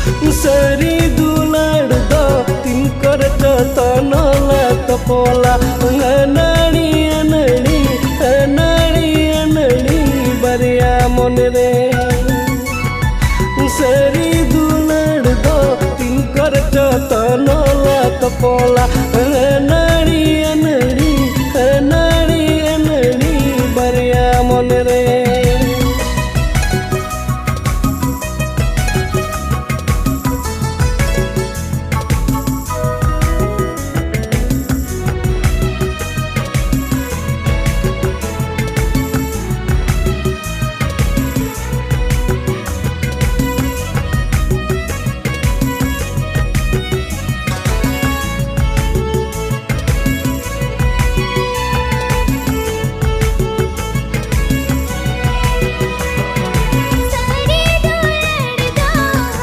सरी दुलाड दो तिन कर तनला तपोला अनाड़ी अनड़ी अनाड़ी अनड़ी बरिया मन रे सरी दुलाड दो तिन कर तनला तपोला